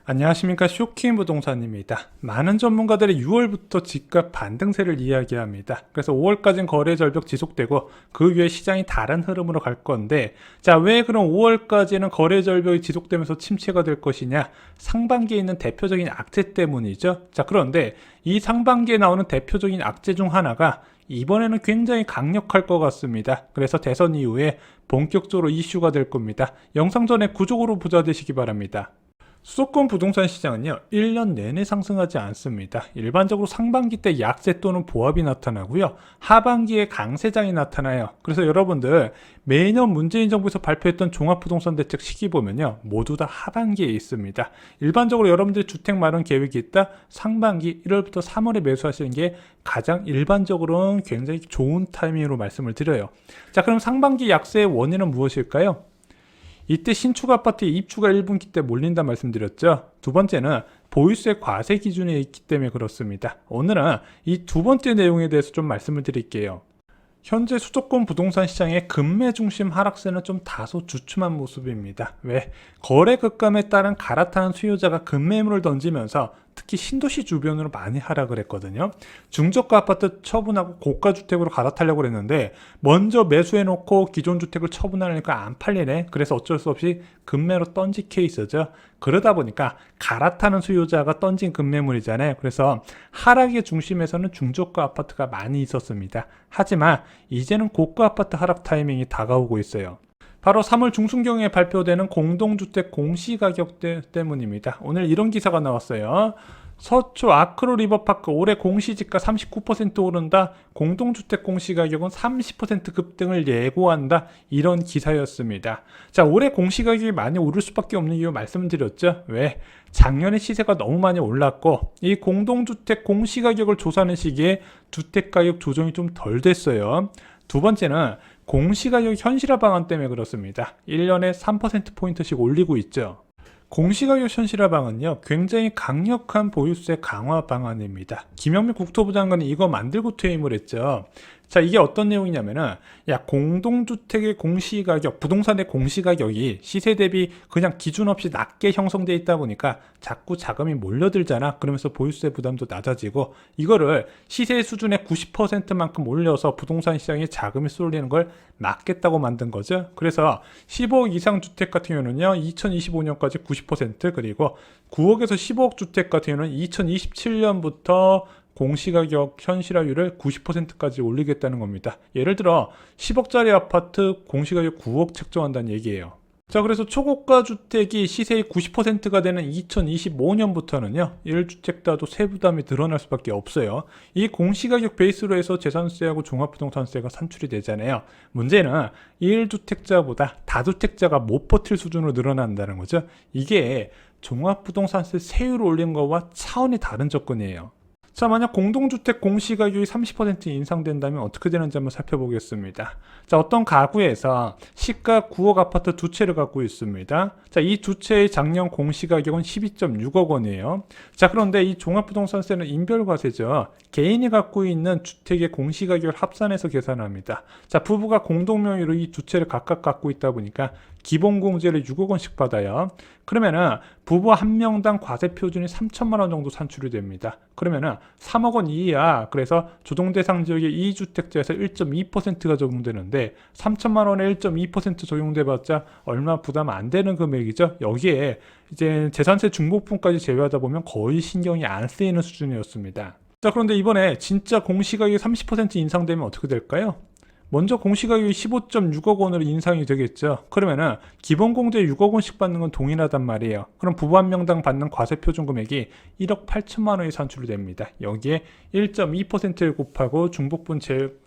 안녕하십니까, 쇼킹 부동산입니다. 많은 전문가들이 6월부터 집값 반등세를 이야기합니다. 그래서 5월까지는 거래 절벽 지속되고 그 위에 시장이 다른 흐름으로 갈 건데, 자, 왜 그럼 5월까지는 거래 절벽이 지속되면서 침체가 될 것이냐? 상반기에 있는 대표적인 악재 때문이죠. 자, 그런데 이 상반기에 나오는 대표적인 악재 중 하나가 이번에는 굉장히 강력할 것 같습니다. 그래서 대선 이후에 본격적으로 이슈가 될 겁니다. 영상 전에 구독으로 부자 되시기 바랍니다. 수도권 부동산 시장은요, 1년 내내 상승하지 않습니다. 일반적으로 상반기 때 약세 또는 보합이 나타나고요, 하반기에 강세장이 나타나요. 그래서 여러분들 매년 문재인 정부에서 발표했던 종합부동산 대책 시기 보면요, 모두 다 하반기에 있습니다. 일반적으로 여러분들이 주택 마련 계획이 있다, 상반기 1월부터 3월에 매수하시는 게 가장 일반적으로는 굉장히 좋은 타이밍으로 말씀을 드려요. 자, 그럼 상반기 약세의 원인은 무엇일까요? 이때 신축 아파트의 입주가 1분기 때 몰린다 말씀드렸죠. 두 번째는 보유세 과세 기준에 있기 때문에 그렇습니다. 오늘은 이 두 번째 내용에 대해서 좀 말씀을 드릴게요. 현재 수도권 부동산 시장의 급매 중심 하락세는 좀 다소 주춤한 모습입니다. 왜? 거래 급감에 따른 갈아타는 수요자가 급매물을 던지면서 특히 신도시 주변으로 많이 하락을 했거든요. 중저가 아파트 처분하고 고가 주택으로 갈아타려고 했는데 먼저 매수해놓고 기존 주택을 처분하려니까 안 팔리네. 그래서 어쩔 수 없이 급매로 던진 케이스죠. 그러다 보니까 갈아타는 수요자가 던진 급매물이잖아요. 그래서 하락의 중심에서는 중저가 아파트가 많이 있었습니다. 하지만 이제는 고가 아파트 하락 타이밍이 다가오고 있어요. 바로 3월 중순경에 발표되는 공동주택 공시가격 때문입니다. 오늘 이런 기사가 나왔어요. 서초 아크로 리버파크 올해 공시지가 39% 오른다. 공동주택 공시가격은 30% 급등을 예고한다. 이런 기사였습니다. 자, 올해 공시가격이 많이 오를 수밖에 없는 이유 말씀드렸죠. 왜? 작년에 시세가 너무 많이 올랐고 이 공동주택 공시가격을 조사하는 시기에 주택가격 조정이 좀 덜 됐어요. 두 번째는 공시가격 현실화 방안 때문에 그렇습니다. 1년에 3%포인트씩 올리고 있죠. 공시가격 현실화 방안은요, 굉장히 강력한 보유세 강화 방안입니다. 김영민 국토부 장관이 이거 만들고 퇴임을 했죠. 자, 이게 어떤 내용이냐면은, 야, 공동주택의 공시가격, 부동산의 공시가격이 시세 대비 그냥 기준 없이 낮게 형성되어 있다 보니까 자꾸 자금이 몰려들잖아. 그러면서 보유세 부담도 낮아지고, 이거를 시세 수준의 90%만큼 올려서 부동산 시장에 자금이 쏠리는 걸 막겠다고 만든 거죠. 그래서 15억 이상 주택 같은 경우는요, 2025년까지 90%, 그리고 9억에서 15억 주택 같은 경우는 2027년부터 공시가격 현실화율을 90%까지 올리겠다는 겁니다. 예를 들어 10억짜리 아파트 공시가격 9억 책정한다는 얘기예요. 자, 그래서 초고가 주택이 시세의 90%가 되는 2025년부터는요 1주택자도 세부담이 늘어날 수밖에 없어요. 이 공시가격 베이스로 해서 재산세하고 종합부동산세가 산출이 되잖아요. 문제는 1주택자보다 다주택자가 못 버틸 수준으로 늘어난다는 거죠. 이게 종합부동산세 세율을 올린 거와 차원이 다른 조건이에요. 자, 만약 공동주택 공시가격이 30% 인상된다면 어떻게 되는지 한번 살펴보겠습니다. 자, 어떤 가구에서 시가 9억 아파트 두 채를 갖고 있습니다. 자, 이 두 채의 작년 공시가격은 12.6억 원이에요. 자, 그런데 이 종합부동산세는 인별과세죠. 개인이 갖고 있는 주택의 공시가격을 합산해서 계산합니다. 자, 부부가 공동명의로 이 두 채를 각각 갖고 있다 보니까 기본공제를 6억 원씩 받아요. 그러면은 부부 한 명당 과세 표준이 3천만 원 정도 산출이 됩니다. 그러면은 3억 원 이하, 그래서 조정 대상 지역의 2주택자에서 1.2%가 적용되는데 3천만 원에 1.2% 적용돼봤자 얼마 부담 안 되는 금액이죠. 여기에 이제 재산세 중복분까지 제외하다 보면 거의 신경이 안 쓰이는 수준이었습니다. 자, 그런데 이번에 진짜 공시가격이 30% 인상되면 어떻게 될까요? 먼저 공시가격이 15.6억 원으로 인상이 되겠죠. 그러면은 기본공제 6억 원씩 받는 건 동일하단 말이에요. 그럼 부부 한 명당 받는 과세표준 금액이 1억 8천만 원이 산출이 됩니다. 여기에 1.2%를 곱하고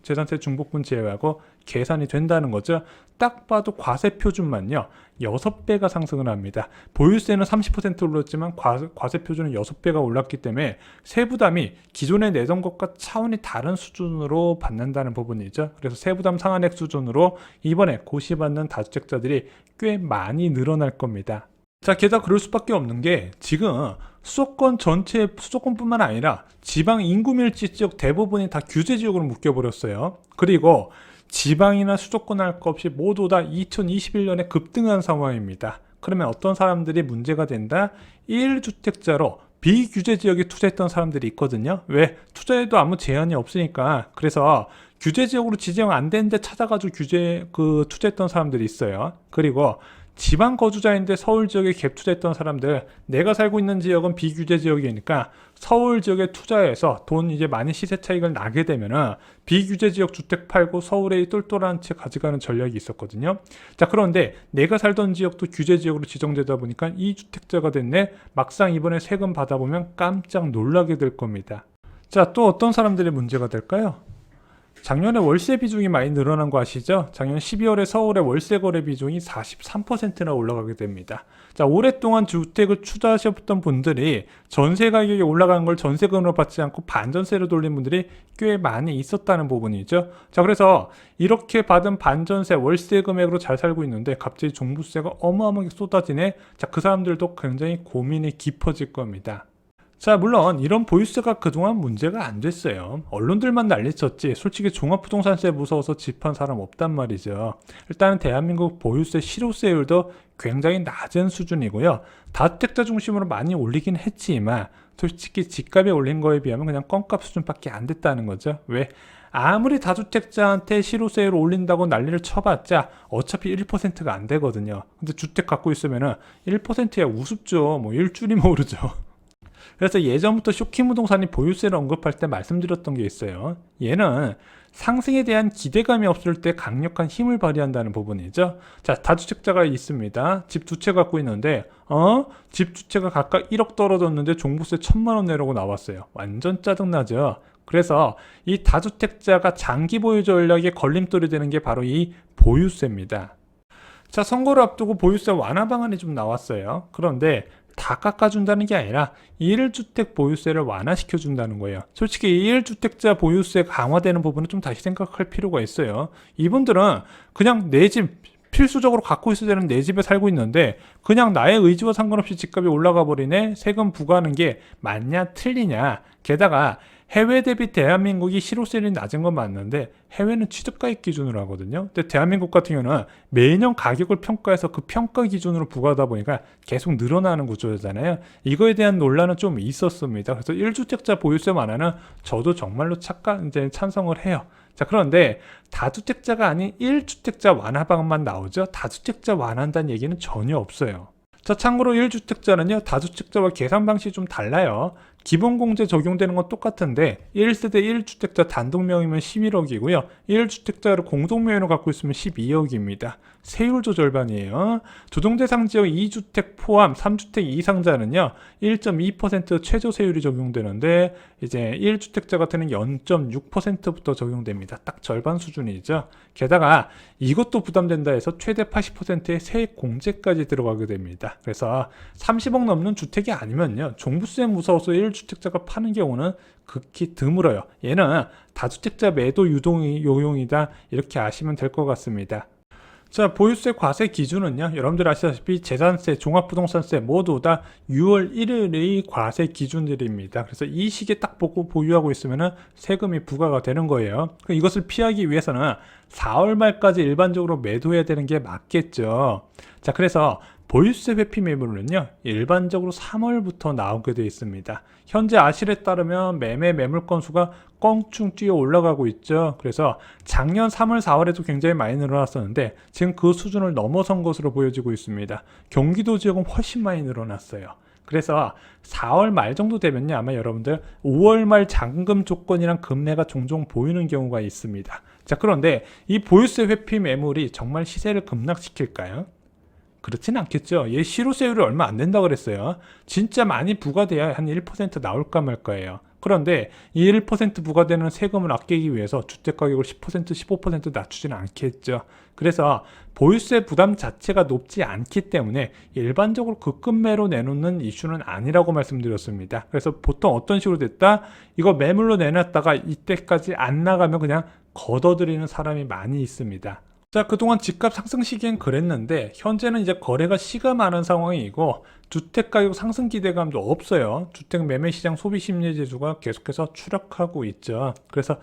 재산세 중복분 제외하고 계산이 된다는 거죠. 딱 봐도 과세표준만요 6배가 상승을 합니다. 보유세는 30% 올랐지만 과세표준은 6배가 올랐기 때문에 세부담이 기존에 내던 것과 차원이 다른 수준으로 받는다는 부분이죠. 그래서 세부담 상한액 수준으로 이번에 고시받는 다주택자들이 꽤 많이 늘어날 겁니다. 자, 게다가 그럴 수밖에 없는 게 지금 수도권 전체, 수도권뿐만 아니라 지방 인구밀집 지역 대부분이 다 규제 지역으로 묶여버렸어요. 그리고 지방이나 수도권 할 것 없이 모두 다 2021년에 급등한 상황입니다. 그러면 어떤 사람들이 문제가 된다? 1주택자로 비규제 지역에 투자했던 사람들이 있거든요. 왜? 투자에도 아무 제한이 없으니까. 그래서 규제 지역으로 지정 안 되는데 찾아가지고 투자했던 사람들이 있어요. 그리고 지방 거주자인데 서울 지역에 갭 투자했던 사람들, 내가 살고 있는 지역은 비규제 지역이니까 서울 지역에 투자해서 돈 이제 많이 시세 차익을 나게 되면은 비규제 지역 주택 팔고 서울에 똘똘한 채 가져가는 전략이 있었거든요. 자, 그런데 내가 살던 지역도 규제 지역으로 지정되다 보니까 2주택자가 됐네. 막상 이번에 세금 받아보면 깜짝 놀라게 될 겁니다. 자, 또 어떤 사람들의 문제가 될까요? 작년에 월세 비중이 많이 늘어난 거 아시죠? 작년 12월에 서울의 월세 거래 비중이 43%나 올라가게 됩니다. 자, 오랫동안 주택을 투자하셨던 분들이 전세 가격이 올라간 걸 전세금으로 받지 않고 반전세로 돌린 분들이 꽤 많이 있었다는 부분이죠. 자, 그래서 이렇게 받은 반전세 월세 금액으로 잘 살고 있는데 갑자기 종부세가 어마어마하게 쏟아지네. 자, 그 사람들도 굉장히 고민이 깊어질 겁니다. 자, 물론 이런 보유세가 그동안 문제가 안 됐어요. 언론들만 난리쳤지 솔직히 종합부동산세 무서워서 집한 사람 없단 말이죠. 일단은 대한민국 보유세 실효세율도 굉장히 낮은 수준이고요. 다주택자 중심으로 많이 올리긴 했지만 솔직히 집값이 올린 거에 비하면 그냥 껌값 수준밖에 안 됐다는 거죠. 왜? 아무리 다주택자한테 실효세율을 올린다고 난리를 쳐봤자 어차피 1%가 안 되거든요. 근데 주택 갖고 있으면은 1%야 우습죠. 뭐 일줄이 모르죠. 그래서 예전부터 쇼킹부동산이 보유세를 언급할 때 말씀드렸던 게 있어요. 얘는 상승에 대한 기대감이 없을 때 강력한 힘을 발휘한다는 부분이죠. 자, 다주택자가 있습니다. 집 두 채 갖고 있는데 집 두 채가 각각 1억 떨어졌는데 종부세 1,000만 원 내라고 나왔어요. 완전 짜증나죠. 그래서 이 다주택자가 장기 보유 전략에 걸림돌이 되는 게 바로 이 보유세입니다. 자, 선거를 앞두고 보유세 완화 방안이 좀 나왔어요. 그런데 다 깎아준다는 게 아니라 1주택 보유세를 완화시켜준다는 거예요. 솔직히 1주택자 보유세 강화되는 부분은 좀 다시 생각할 필요가 있어요. 이분들은 그냥 내 집 필수적으로 갖고 있어야 되는 내 집에 살고 있는데 그냥 나의 의지와 상관없이 집값이 올라가 버리네. 세금 부과하는 게 맞냐 틀리냐. 게다가 해외 대비 대한민국이 실효세율이 낮은 건 맞는데 해외는 취득가액 기준으로 하거든요. 근데 대한민국 같은 경우는 매년 가격을 평가해서 그 평가 기준으로 부과하다 보니까 계속 늘어나는 구조잖아요. 이거에 대한 논란은 좀 있었습니다. 그래서 1주택자 보유세 완화는 저도 정말로 이제 찬성을 해요. 자, 그런데 다주택자가 아닌 1주택자 완화 방안만 나오죠. 다주택자 완화한다는 얘기는 전혀 없어요. 자, 참고로 1주택자는요, 다주택자와 계산 방식이 좀 달라요. 기본공제 적용되는 건 똑같은데 1세대 1주택자 단독명의면 11억이고요. 1주택자를 공동명의로 갖고 있으면 12억입니다. 세율도 절반이에요. 조정대상 지역 2주택 포함 3주택 이상자는요 1.2% 최저세율이 적용되는데 이제 1주택자 같은 경우는 0.6%부터 적용됩니다. 딱 절반 수준이죠. 게다가 이것도 부담된다 해서 최대 80%의 세액 공제까지 들어가게 됩니다. 그래서 30억 넘는 주택이 아니면요 종부세 무서워서 1주택자가 파는 경우는 극히 드물어요. 얘는 다주택자 매도 유동이 요용이다 이렇게 아시면 될 것 같습니다. 자, 보유세 과세 기준은요 여러분들 아시다시피 재산세, 종합부동산세 모두 다 6월 1일의 과세 기준들입니다. 그래서 이 시기에 딱 보고 보유하고 있으면 세금이 부과가 되는 거예요. 이것을 피하기 위해서는 4월 말까지 일반적으로 매도해야 되는 게 맞겠죠. 자, 그래서 보유세 회피 매물은요 일반적으로 3월부터 나오게 되어 있습니다. 현재 아실에 따르면 매물 건수가 껑충 뛰어 올라가고 있죠. 그래서 작년 3월 4월에도 굉장히 많이 늘어났었는데 지금 그 수준을 넘어선 것으로 보여지고 있습니다. 경기도 지역은 훨씬 많이 늘어났어요. 그래서 4월 말 정도 되면요 아마 여러분들 5월 말 잔금 조건이랑 금매가 종종 보이는 경우가 있습니다. 자, 그런데 이 보유세 회피 매물이 정말 시세를 급락시킬까요? 그렇진 않겠죠. 얘 실효세율이 얼마 안 된다고 그랬어요. 진짜 많이 부과돼야 한 1% 나올까 말까예요. 그런데 이 1% 부과되는 세금을 아끼기 위해서 주택가격을 10%, 15% 낮추지는 않겠죠. 그래서 보유세 부담 자체가 높지 않기 때문에 일반적으로 급매로 내놓는 이슈는 아니라고 말씀드렸습니다. 그래서 보통 어떤 식으로 됐다? 이거 매물로 내놨다가 이때까지 안 나가면 그냥 걷어들이는 사람이 많이 있습니다. 자, 그동안 집값 상승 시기엔 그랬는데 현재는 이제 거래가 시감하는 상황이고 주택 가격 상승 기대감도 없어요. 주택 매매 시장 소비 심리 지수가 계속해서 추락하고 있죠. 그래서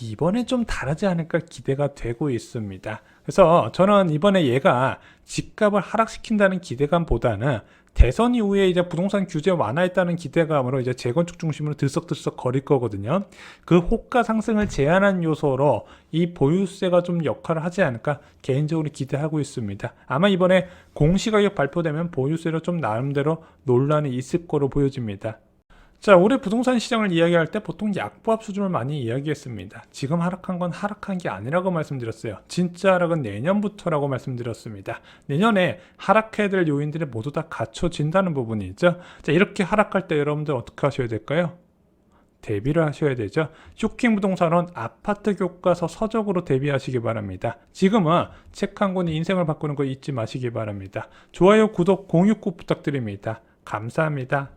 이번에 좀 다르지 않을까 기대가 되고 있습니다. 그래서 저는 이번에 얘가 집값을 하락시킨다는 기대감보다는 대선 이후에 이제 부동산 규제 완화했다는 기대감으로 이제 재건축 중심으로 들썩들썩 거릴 거거든요. 그 호가 상승을 제한한 요소로 이 보유세가 좀 역할을 하지 않을까 개인적으로 기대하고 있습니다. 아마 이번에 공시가격 발표되면 보유세로 좀 나름대로 논란이 있을 거로 보여집니다. 자, 올해 부동산 시장을 이야기할 때 보통 약보합 수준을 많이 이야기했습니다. 지금 하락한 건 하락한 게 아니라고 말씀드렸어요. 진짜 하락은 내년부터라고 말씀드렸습니다. 내년에 하락해야 될 요인들이 모두 다 갖춰진다는 부분이 있죠. 자, 이렇게 하락할 때 여러분들 어떻게 하셔야 될까요? 대비를 하셔야 되죠. 쇼킹 부동산은 아파트 교과서 서적으로 대비하시기 바랍니다. 지금은 책 한 권이 인생을 바꾸는 거 잊지 마시기 바랍니다. 좋아요, 구독, 공유 꼭 부탁드립니다. 감사합니다.